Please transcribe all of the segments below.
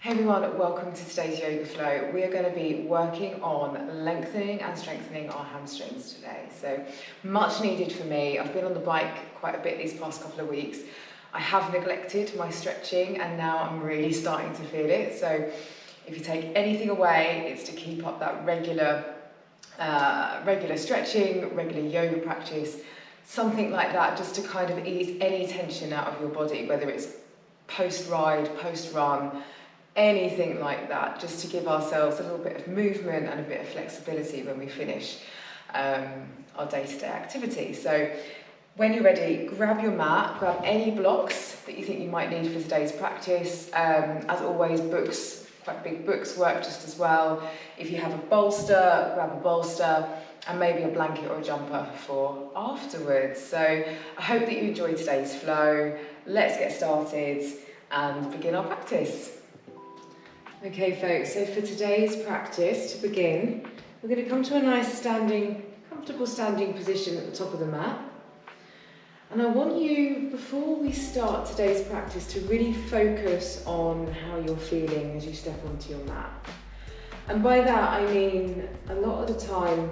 Hey everyone, welcome to today's yoga flow. We are going to be working on lengthening and strengthening our hamstrings today. So much needed for me. I've been on the bike quite a bit these past couple of weeks. I have neglected my stretching and now I'm really starting to feel it. So if you take anything away, it's to keep up that regular stretching, regular yoga practice, something like that, just to kind of ease any tension out of your body, whether it's post-ride, post-run, anything like that, just to give ourselves a little bit of movement and a bit of flexibility when we finish our day-to-day activity. So when you're ready, grab your mat, grab any blocks that you think you might need for today's practice. As always, books, quite big books work just as well. If you have a bolster, grab a bolster and maybe a blanket or a jumper for afterwards. So I hope that you enjoyed today's flow. Let's get started and begin our practice. Okay folks, so for today's practice, to begin, we're going to come to a nice comfortable standing position at the top of the mat. And I want you, before we start today's practice, to really focus on how you're feeling as you step onto your mat. And by that I mean, a lot of the time,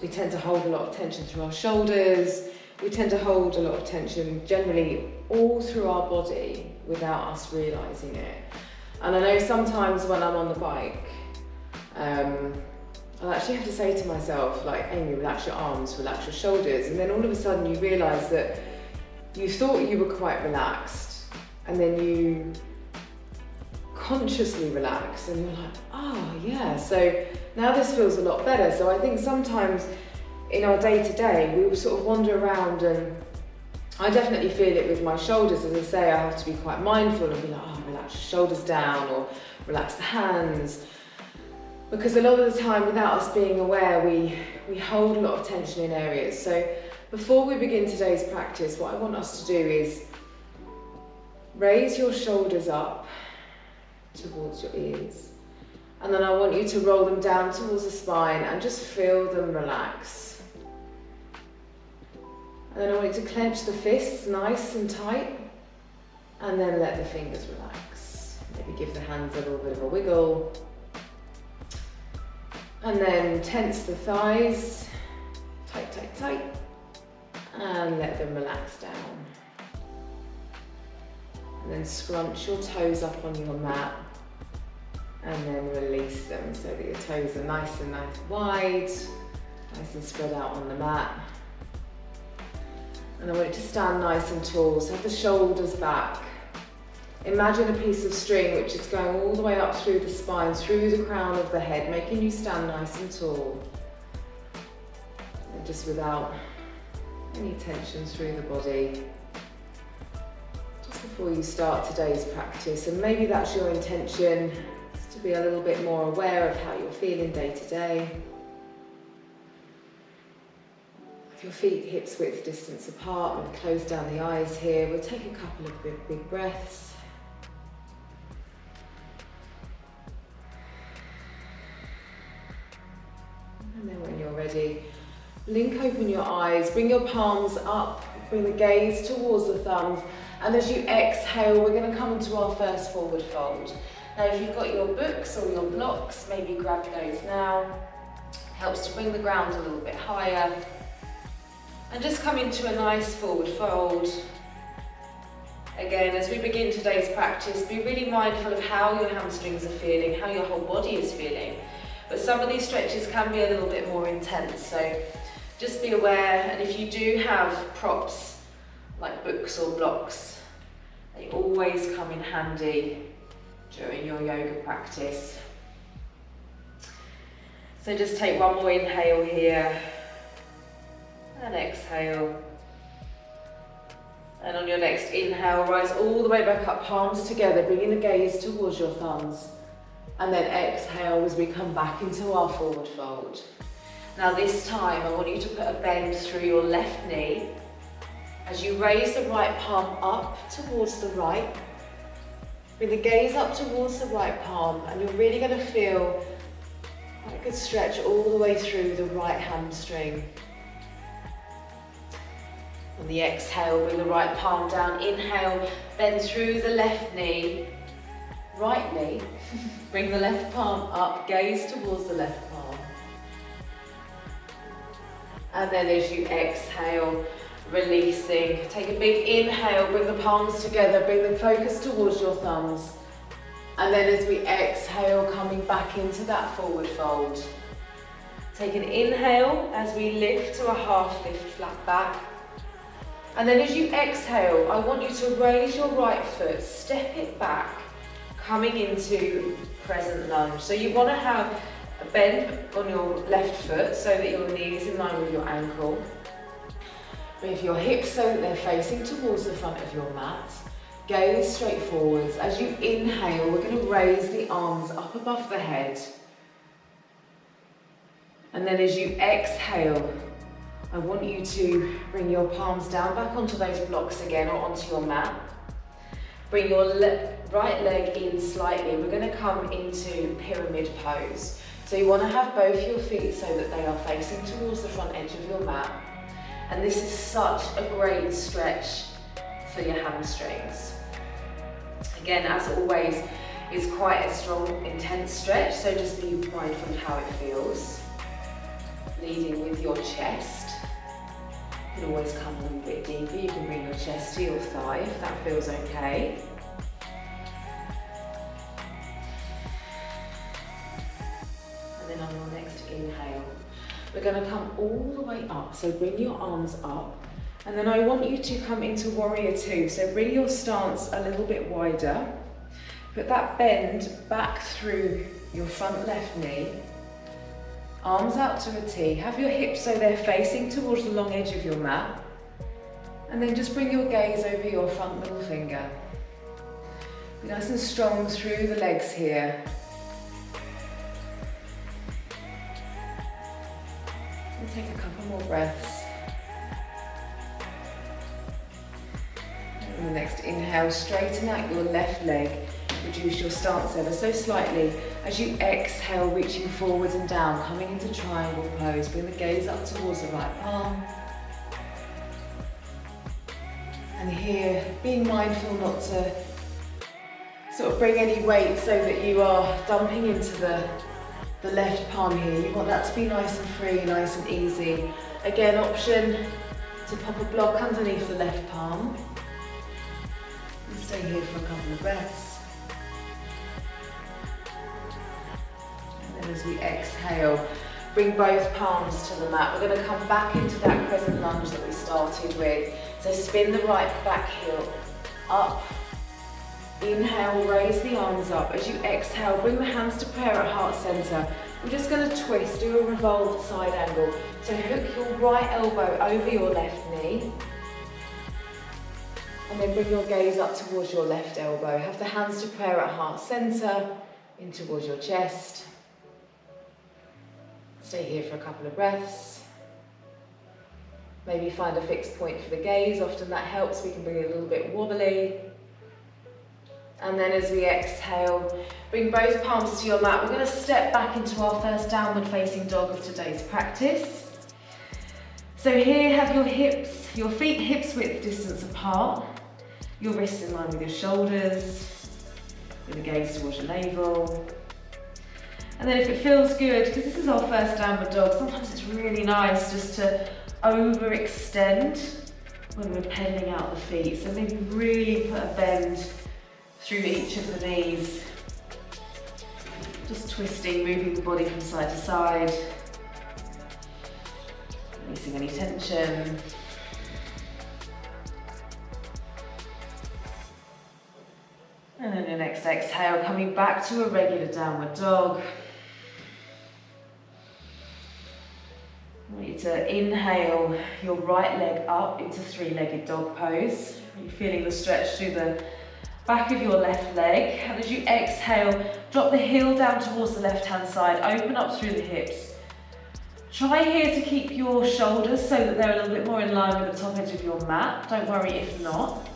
we tend to hold a lot of tension through our shoulders, we tend to hold a lot of tension generally all through our body without us realising it. And I know sometimes when I'm on the bike, I'll actually have to say to myself, like, Amy, relax your arms, relax your shoulders. And then all of a sudden you realise that you thought you were quite relaxed and then you consciously relax and you're like, oh yeah, so now this feels a lot better. So I think sometimes in our day-to-day, we will sort of wander around, and I definitely feel it with my shoulders. As I say, I have to be quite mindful and be like, oh, relax your shoulders down or relax the hands. Because a lot of the time, without us being aware, we hold a lot of tension in areas. So before we begin today's practice, what I want us to do is raise your shoulders up towards your ears. And then I want you to roll them down towards the spine and just feel them relax. And then I want you to clench the fists nice and tight, and then let the fingers relax. Maybe give the hands a little bit of a wiggle. And then tense the thighs, tight, tight, tight, and let them relax down. And then scrunch your toes up on your mat, and then release them so that your toes are nice wide, nice and spread out on the mat. And I want you to stand nice and tall, so have the shoulders back. Imagine a piece of string which is going all the way up through the spine, through the crown of the head, making you stand nice and tall. And just without any tension through the body. Just before you start today's practice, and maybe that's your intention, is to be a little bit more aware of how you're feeling day to day. Your feet hips width distance apart, we'll close down the eyes here. We'll take a couple of big breaths. And then when you're ready, blink open your eyes, bring your palms up, bring the gaze towards the thumbs. And as you exhale, we're going to come into our first forward fold. Now if you've got your books or your blocks, maybe grab those now. Helps to bring the ground a little bit higher. And just come into a nice forward fold. Again, as we begin today's practice, be really mindful of how your hamstrings are feeling, how your whole body is feeling. But some of these stretches can be a little bit more intense, so just be aware. And if you do have props, like books or blocks, they always come in handy during your yoga practice. So just take one more inhale here. And exhale. And on your next inhale, rise all the way back up, palms together, bringing the gaze towards your thumbs. And then exhale as we come back into our forward fold. Now this time, I want you to put a bend through your left knee. As you raise the right palm up towards the right, bring the gaze up towards the right palm, and you're really going to feel quite a good stretch all the way through the right hamstring. On the exhale, bring the right palm down, inhale, bend through the left knee, right knee. Bring the left palm up, gaze towards the left palm. And then as you exhale, releasing. Take a big inhale, bring the palms together, bring the focus towards your thumbs. And then as we exhale, coming back into that forward fold. Take an inhale as we lift to a half lift, flat back. And then as you exhale, I want you to raise your right foot, step it back, coming into crescent lunge. So you want to have a bend on your left foot so that your knee is in line with your ankle. Move your hips so that they're facing towards the front of your mat. Gaze straight forwards. As you inhale, we're going to raise the arms up above the head. And then as you exhale, I want you to bring your palms down back onto those blocks again or onto your mat. Bring your right leg in slightly. We're going to come into pyramid pose. So you want to have both your feet so that they are facing towards the front edge of your mat. And this is such a great stretch for your hamstrings. Again, as always, it's quite a strong, intense stretch, so just be mindful of how it feels. Leading with your chest. You can always come a little bit deeper. You can bring your chest to your thigh if that feels okay. On your next inhale, we're going to come all the way up, so bring your arms up, and then I want you to come into warrior two, so bring your stance a little bit wider, put that bend back through your front left knee, arms out to a T, have your hips so they're facing towards the long edge of your mat, and then just bring your gaze over your front middle finger. Be nice and strong through the legs here. Take a couple more breaths. And the next inhale, straighten out your left leg. Reduce your stance ever so slightly. As you exhale, reaching forwards and down, coming into triangle pose. Bring the gaze up towards the right palm. And here, being mindful not to sort of bring any weight so that you are dumping into the left palm here. You want that to be nice and free, nice and easy. Again, option to pop a block underneath the left palm. And stay here for a couple of breaths. And then as we exhale, bring both palms to the mat. We're going to come back into that crescent lunge that we started with. So spin the right back heel up. Inhale, raise the arms up. As you exhale, bring the hands to prayer at heart center. We're just going to twist, do a revolved side angle. So hook your right elbow over your left knee. And then bring your gaze up towards your left elbow. Have the hands to prayer at heart center, in towards your chest. Stay here for a couple of breaths. Maybe find a fixed point for the gaze. Often that helps. We can bring it a little bit wobbly. And then as we exhale, bring both palms to your mat. We're going to step back into our first downward facing dog of today's practice. So here, have your feet hips width distance apart, your wrists in line with your shoulders, with a gaze towards your navel. And then if it feels good, because this is our first downward dog, sometimes it's really nice just to overextend when we're pedaling out the feet. So maybe really put a bend through each of the knees. Just twisting, moving the body from side to side. Releasing any tension. And then your next exhale, coming back to a regular downward dog. I want you to inhale your right leg up into three-legged dog pose. You're feeling the stretch through the back of your left leg, and as you exhale, drop the heel down towards the left-hand side, open up through the hips. Try here to keep your shoulders so that they're a little bit more in line with the top edge of your mat. Don't worry if not.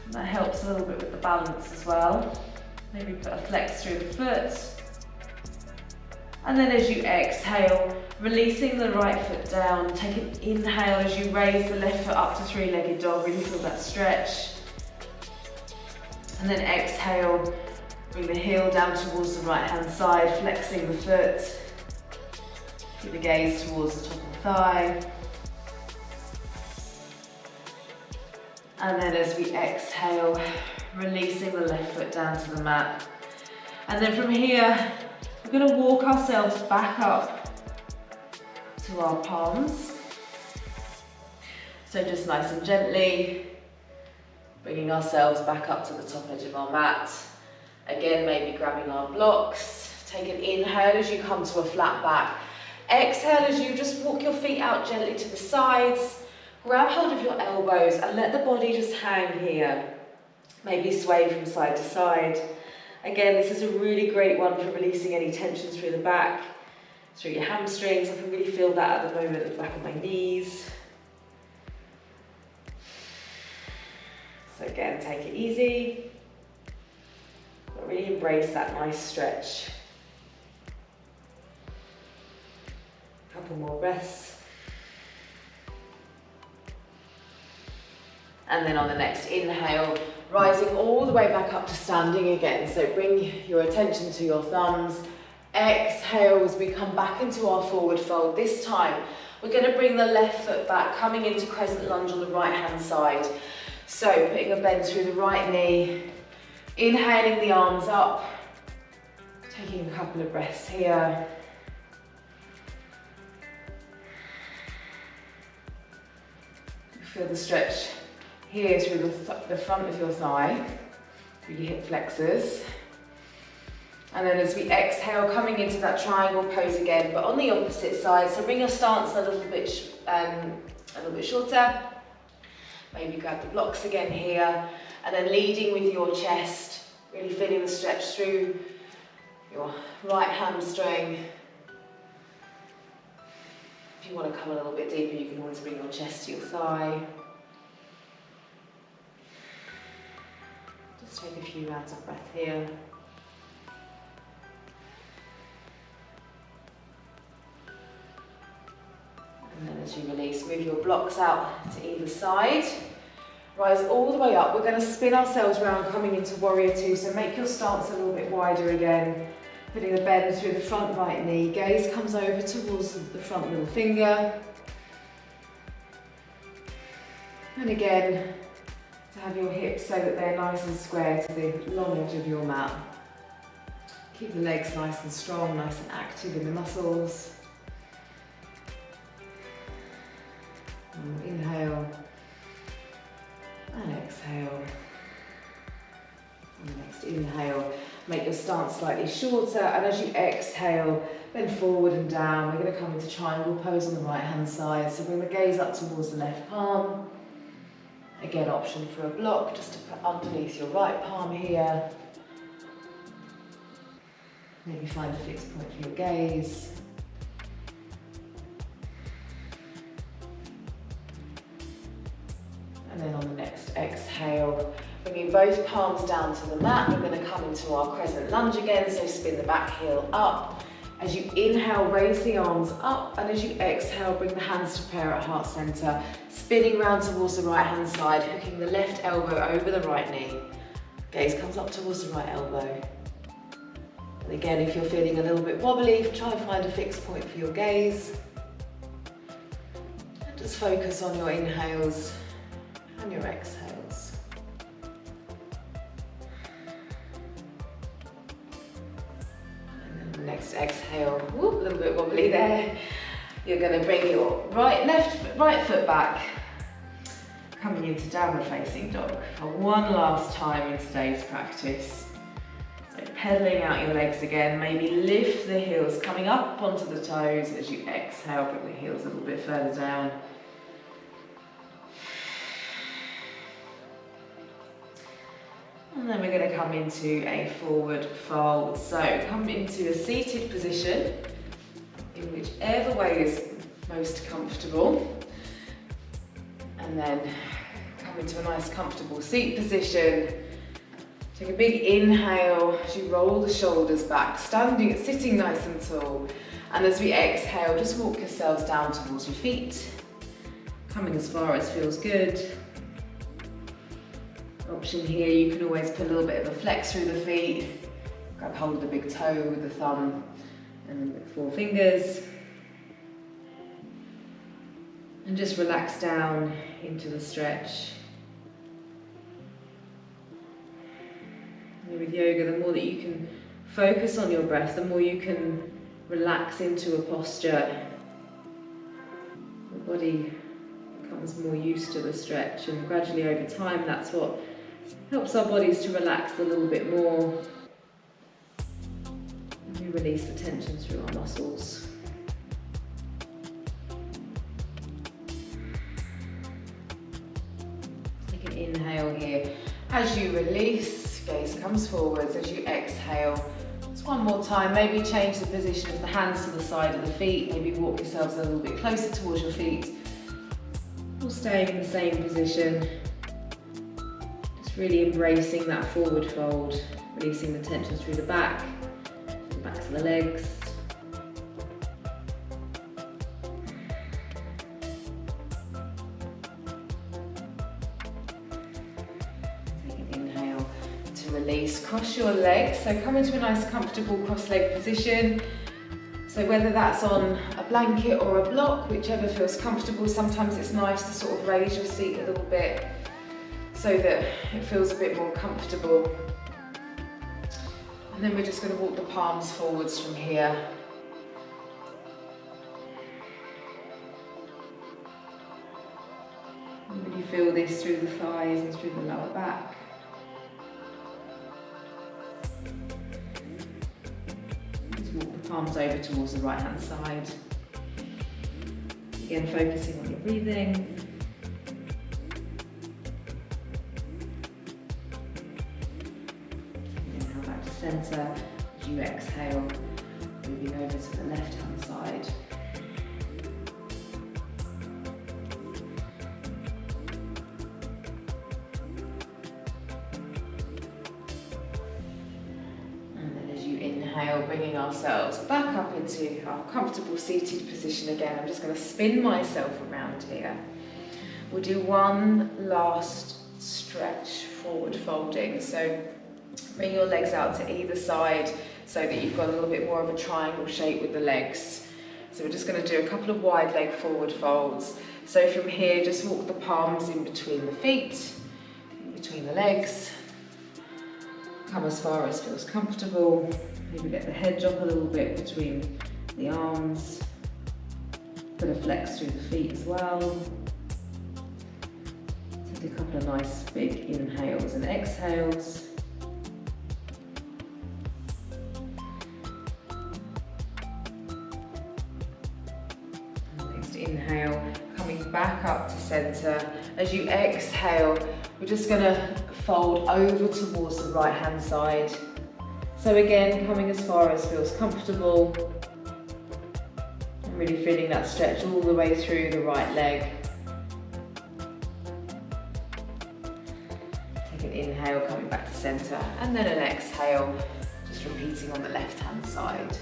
And that helps a little bit with the balance as well. Maybe put a flex through the foot. And then as you exhale, releasing the right foot down, take an inhale as you raise the left foot up to three-legged dog, really feel that stretch. And then exhale, Bring the heel down towards the right hand side, flexing the foot. Keep the gaze towards the top of the thigh. And then as we exhale, releasing the left foot down to the mat. And then from here, we're going to walk ourselves back up to our palms. So just nice and gently, bringing ourselves back up to the top edge of our mat. Again, maybe grabbing our blocks. Take an inhale as you come to a flat back. Exhale as you just walk your feet out gently to the sides. Grab hold of your elbows and let the body just hang here. Maybe sway from side to side. Again, this is a really great one for releasing any tension through the back, through your hamstrings. I can really feel that at the moment at the back of my knees. So again, take it easy, but really embrace that nice stretch. Couple more breaths. And then on the next inhale, rising all the way back up to standing again. So bring your attention to your thumbs. Exhale as we come back into our forward fold. This time, we're going to bring the left foot back, coming into crescent lunge on the right hand side. So putting a bend through the right knee, inhaling the arms up, taking a couple of breaths here. Feel the stretch here through the front of your thigh, through your hip flexors. And then as we exhale, coming into that triangle pose again, but on the opposite side. So bring your stance a little bit shorter. Maybe grab the blocks again here, and then leading with your chest, really feeling the stretch through your right hamstring. If you want to come a little bit deeper, you can always bring your chest to your thigh. Just take a few rounds of breath here. And then as you release, move your blocks out to either side. Rise all the way up. We're going to spin ourselves around, coming into warrior two. So make your stance a little bit wider again. Putting the bend through the front right knee. Gaze comes over towards the front middle finger. And again, to have your hips so that they're nice and square to the long edge of your mat. Keep the legs nice and strong, nice and active in the muscles. And inhale. And exhale. And the next inhale. Make your stance slightly shorter, and as you exhale, bend forward and down. We're going to come into triangle pose on the right hand side. So bring the gaze up towards the left palm. Again, option for a block, just to put underneath your right palm here. Maybe find a fixed point for your gaze. And then on the next exhale, bringing both palms down to the mat, we're going to come into our crescent lunge again, so spin the back heel up. As you inhale, raise the arms up, and as you exhale, bring the hands to prayer at heart center, spinning round towards the right hand side, hooking the left elbow over the right knee. Gaze comes up towards the right elbow. And again, if you're feeling a little bit wobbly, try and find a fixed point for your gaze. And just focus on your inhales and your exhales. And then the next exhale, whoop, a little bit wobbly there. You're going to bring your right foot back, coming into downward facing dog for one last time in today's practice. So pedaling out your legs again, maybe lift the heels, coming up onto the toes as you exhale, bring the heels a little bit further down. And then we're going to come into a forward fold. So come into a seated position, in whichever way is most comfortable. And then come into a nice comfortable seat position. Take a big inhale as you roll the shoulders back, sitting nice and tall. And as we exhale, just walk yourselves down towards your feet, coming as far as feels good. Option here, you can always put a little bit of a flex through the feet, Grab hold of the big toe with the thumb and the 4 fingers. And just relax down into the stretch. And with yoga, the more that you can focus on your breath, the more you can relax into a posture. The body becomes more used to the stretch, and gradually over time that's what helps our bodies to relax a little bit more. And we release the tension through our muscles. Take an inhale here. As you release, gaze comes forwards. As you exhale, just one more time, maybe change the position of the hands to the side of the feet, maybe walk yourselves a little bit closer towards your feet, or staying in the same position. Just really embracing that forward fold, releasing the tension through the back to the legs. Release, cross your legs, so come into a nice comfortable cross-leg position. So whether that's on a blanket or a block, whichever feels comfortable. Sometimes it's nice to sort of raise your seat a little bit so that it feels a bit more comfortable. And then we're just going to walk the palms forwards from here. And really feel this through the thighs and through the lower back. Walk the palms over towards the right hand side. Again, focusing on your breathing. Inhale back to centre. As you exhale, moving over to the left hand side. Inhale, bringing ourselves back up into our comfortable seated position again. I'm just going to spin myself around here. We'll do one last stretch, forward folding. So bring your legs out to either side so that you've got a little bit more of a triangle shape with the legs. So we're just going to do a couple of wide leg forward folds. So from here, just walk the palms in between the feet, in between the legs. Come as far as feels comfortable. Maybe let the head drop a little bit between the arms. Put a flex through the feet as well. Take a couple of nice big inhales and exhales. And next inhale, coming back up to centre. As you exhale, we're just going to fold over towards the right hand side. So again, coming as far as feels comfortable. And really feeling that stretch all the way through the right leg. Take an inhale, coming back to centre, and then an exhale, just repeating on the left hand side.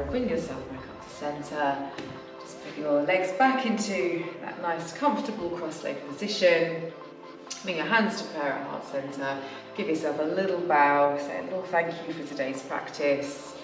Bring yourself back up to centre. Just put your legs back into that nice comfortable cross-leg position. Bring your hands to prayer at heart centre. Give yourself a little bow, say a little thank you for today's practice.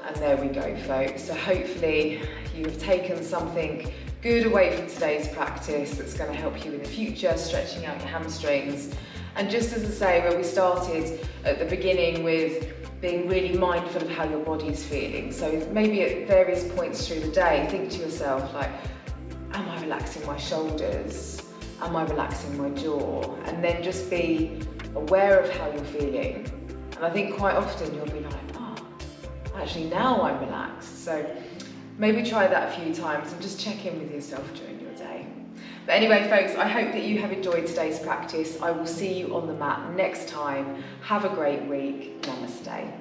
And there we go, folks. So hopefully you've taken something good away from today's practice that's going to help you in the future, stretching out your hamstrings. And just as I say, where we started at the beginning with being really mindful of how your body's feeling. So maybe at various points through the day, think to yourself like, am I relaxing my shoulders? Am I relaxing my jaw? And then just be aware of how you're feeling. And I think quite often you'll be like, oh, actually now I'm relaxed. So maybe try that a few times and just check in with yourself during your day. But anyway, folks, I hope that you have enjoyed today's practice. I will see you on the mat next time. Have a great week. Namaste.